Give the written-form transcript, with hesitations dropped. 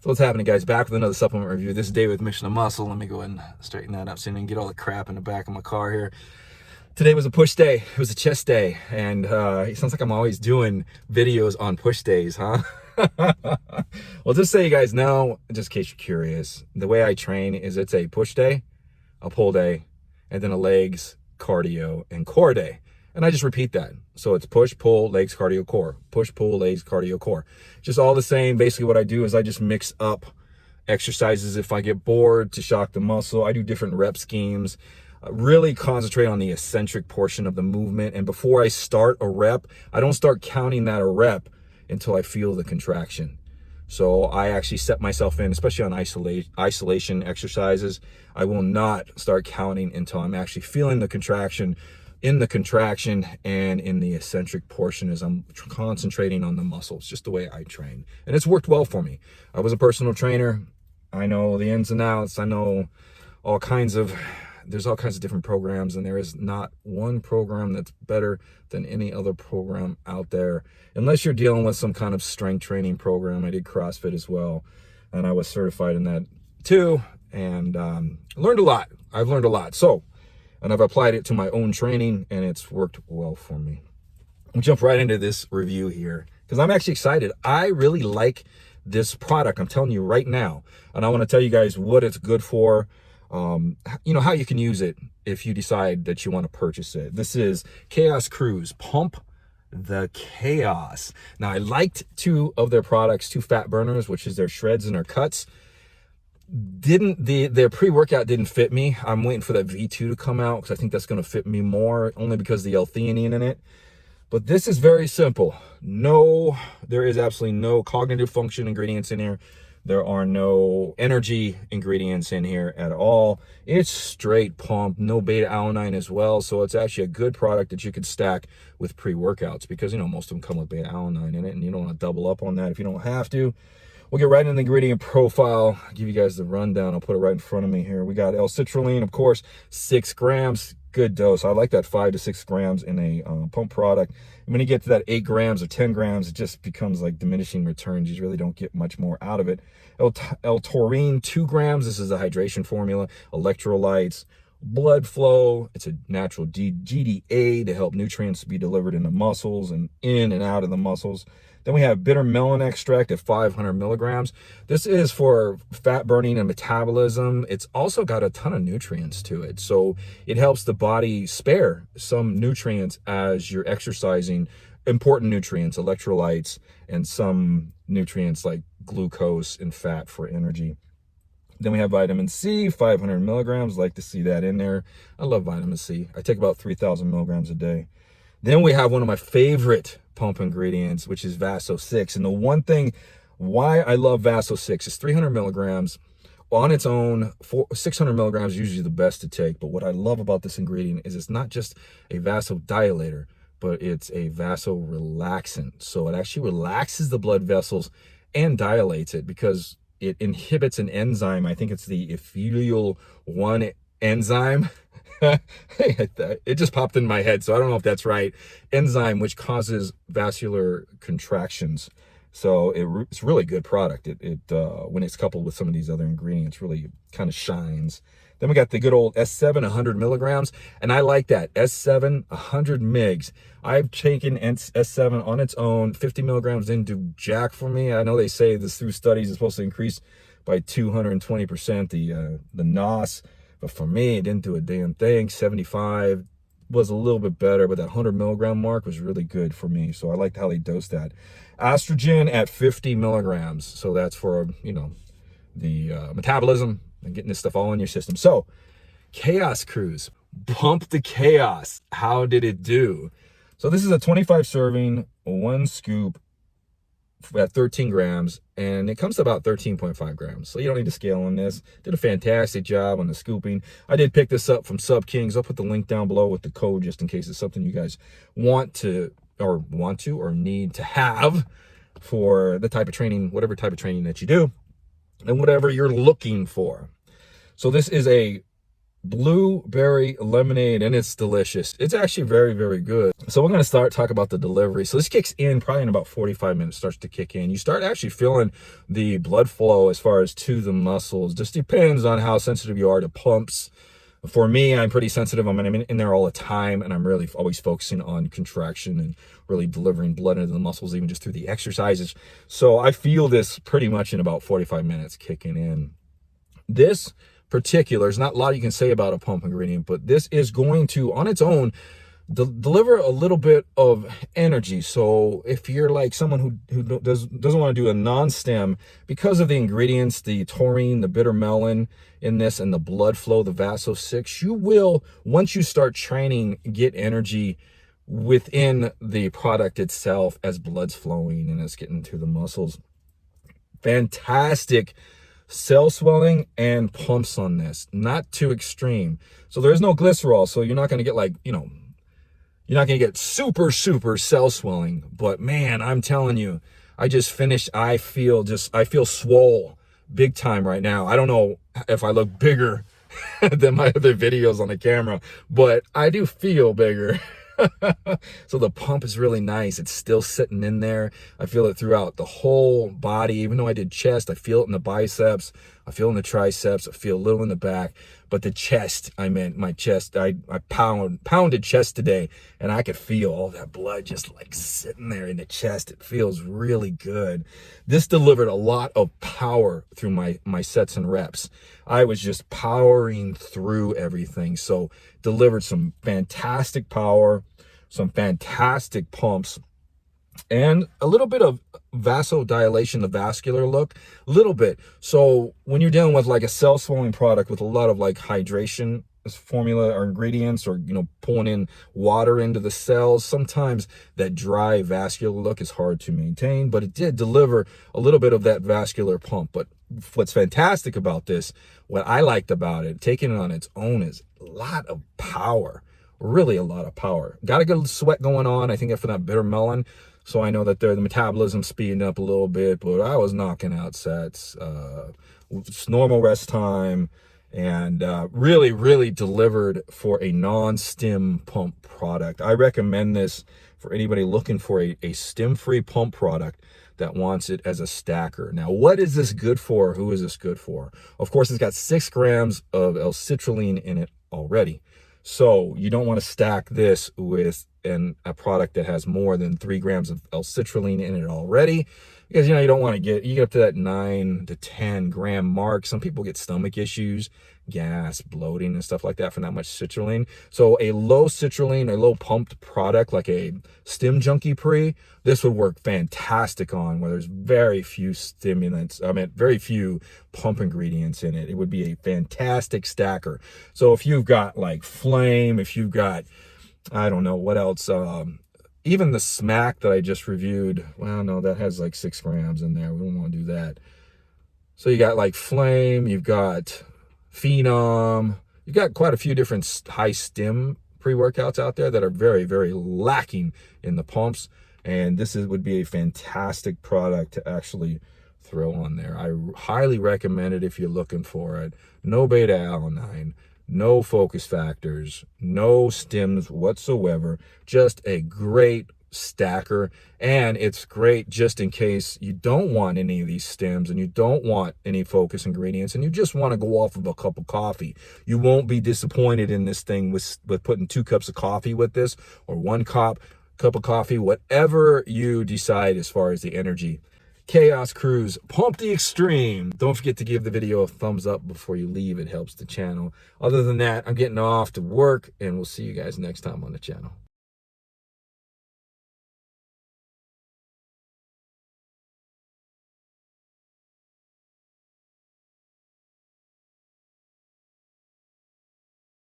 So what's happening, guys? Back with another supplement review. This is Dave with Mission to Muscle. Let me go ahead and straighten that up so you can get all the crap in the back of my car here. Today was a push day. It was a chest day. And it sounds like I'm always doing videos on push days, huh? Well, just so you guys know, just in case you're curious, the way I train is it's a push day, a pull day, and then a legs, cardio, and core day. And I just repeat that. So it's push, pull, legs, cardio, core. Push, pull, legs, cardio, core. Just all the same. Basically what I do is I just mix up exercises if I get bored to shock the muscle. I do different rep schemes. Really concentrate on the eccentric portion of the movement. And before I start a rep, I don't start counting that a rep until I feel the contraction. So I actually set myself in, especially on isolation exercises. I will not start counting until I'm actually feeling the contraction, in the contraction and in the eccentric portion as I'm concentrating on the muscles, just the way I train. And it's worked well for me. I was a personal trainer. I know the ins and outs. I know there's all kinds of different programs, and there is not one program that's better than any other program out there, unless you're dealing with some kind of strength training program. I did CrossFit as well, and I was certified in that too, and learned a lot. I've learned a lot. And I've applied it to my own training, and it's worked well for me. We'll jump right into this review here because I'm actually excited. I really like this product. I'm telling you right now, and I want to tell you guys what it's good for. You know, how you can use it if you decide that you want to purchase it. This is Chaos Cruise Pump the Chaos. Now, I liked two of their products, two fat burners, which is their shreds and their cuts. Their pre-workout didn't fit me. I'm waiting for that V2 to come out because I think that's going to fit me more, only because of the L-theanine in it. But this is very simple. There is absolutely no cognitive function ingredients in here. There are no energy ingredients in here at all. It's straight pump, no beta-alanine as well. So it's actually a good product that you could stack with pre-workouts because, you know, most of them come with beta-alanine in it, and you don't want to double up on that if you don't have to. We'll get right into the ingredient profile. I'll give you guys the rundown. I'll put it right in front of me here. We got L-citrulline, of course, 6 grams. Good dose. I like that 5 to 6 grams in a pump product. And when you get to that 8 grams or 10 grams, it just becomes like diminishing returns. You really don't get much more out of it. L-taurine, 2 grams. This is a hydration formula. Electrolytes, blood flow. It's a natural GDA to help nutrients be delivered in the muscles and in and out of the muscles. Then we have bitter melon extract at 500 milligrams. This is for fat burning and metabolism. It's also got a ton of nutrients to it. So it helps the body spare some nutrients as you're exercising, important nutrients, electrolytes, and some nutrients like glucose and fat for energy. Then we have vitamin C, 500 milligrams. Like to see that in there. I love vitamin C. I take about 3,000 milligrams a day. Then we have one of my favorite pump ingredients, which is Vaso-6. And the one thing why I love Vaso-6 is 300 milligrams on its own. 600 milligrams is usually the best to take. But what I love about this ingredient is it's not just a vasodilator, but it's a vasorelaxant. So it actually relaxes the blood vessels and dilates it because it inhibits an enzyme. I think it's the epithelial-1 enzyme. It just popped in my head, so I don't know if that's right. Enzyme, which causes vascular contractions. So it's a really good product. When it's coupled with some of these other ingredients, really kind of shines. Then we got the good old S7, 100 milligrams, and I like that. S7, 100 migs. I've taken S7 on its own. 50 milligrams didn't do jack for me. I know they say this through studies is supposed to increase by 220% the NOS. But for me, it didn't do a damn thing. 75 was a little bit better, but that 100 milligram mark was really good for me. So I liked how they dosed that. Estrogen at 50 milligrams. So that's for, you know, the metabolism and getting this stuff all in your system. So Chaos Cruise, Pump the Chaos. How did it do? So this is a 25 serving, 1 scoop at 13 grams, and it comes to about 13.5 grams. So you don't need to scale on this. Did a fantastic job on the scooping. I did pick this up from Sub Kings. I'll put the link down below with the code just in case it's something you guys want to or need to have for the type of training, whatever type of training that you do and whatever you're looking for. So this is a blueberry lemonade, and it's delicious. It's actually very, very good. So we're going to start talking about the delivery. So this kicks in probably in about 45 minutes, starts to kick in. You start actually feeling the blood flow as far as to the muscles. Just depends on how sensitive you are to pumps. For me, I'm pretty sensitive. I'm in there all the time, and I'm really always focusing on contraction and really delivering blood into the muscles, even just through the exercises. So I feel this pretty much in about 45 minutes kicking in. This particular, there's not a lot you can say about a pump ingredient, but this is going to, on its own, deliver a little bit of energy. So if you're like someone who doesn't want to do a non-stim, because of the ingredients, the taurine, the bitter melon in this, and the blood flow, the vaso-6, you will, once you start training, get energy within the product itself as blood's flowing and it's getting to the muscles. Fantastic cell swelling and pumps on this, not too extreme. So there's no glycerol, so you're not going to get like, you're not going to get super cell swelling. But man, I'm telling you, I just finished. I feel swole big time right now. I don't know if I look bigger than my other videos on the camera, but I do feel bigger. So the pump is really nice. It's still sitting in there. I feel it throughout the whole body. Even though I did chest, I feel it in the biceps, I feel it in the triceps, I feel a little in the back. But the chest, my chest, I pounded chest today, and I could feel all that blood just like sitting there in the chest. It feels really good. This delivered a lot of power through my sets and reps. I was just powering through everything. So delivered some fantastic power, some fantastic pumps, and a little bit of vasodilation, the vascular look, a little bit. So when you're dealing with like a cell swelling product with a lot of like hydration formula or ingredients, or pulling in water into the cells, sometimes that dry vascular look is hard to maintain, but it did deliver a little bit of that vascular pump. But what's fantastic about this, what I liked about it, taking it on its own, is a lot of power. Really a lot of power. Got a good sweat going on, I think, for that bitter melon. So I know that the metabolism speeding up a little bit, but I was knocking out sets, normal rest time, and really delivered for a non-stim pump product. I recommend this for anybody looking for a stim-free pump product that wants it as a stacker. Now, what is this good for? Who is this good for? Of course, it's got 6 grams of L-citrulline in it already. So you don't want to stack this with a product that has more than 3 grams of L-citrulline in it already, because you don't want to get up to that 9 to 10 gram mark. Some people get stomach issues, gas, bloating, and stuff like that from that much citrulline. So a low citrulline, a low pumped product like a STIM Junkie Pre, this would work fantastic on where there's very few stimulants, very few pump ingredients in it. It would be a fantastic stacker. So if you've got like Flame, if you've got, I don't know what else, even the Smack that I just reviewed, well, no, that has like 6 grams in there. We don't want to do that. So you got like Flame, you've got Phenom, you've got quite a few different high stim pre-workouts out there that are very lacking in the pumps. And this would be a fantastic product to actually throw on there. I highly recommend it if you're looking for it. No beta alanine, no focus factors, no stims whatsoever. Just a great stacker. And it's great just in case you don't want any of these stims and you don't want any focus ingredients and you just want to go off of a cup of coffee. You won't be disappointed in this thing with putting 2 cups of coffee with this, or 1 cup of coffee, whatever you decide as far as the energy. Chaos Cruise, Pump the Extreme. Don't forget to give the video a thumbs up before you leave. It helps the channel. Other than that, I'm getting off to work, and we'll see you guys next time on the channel.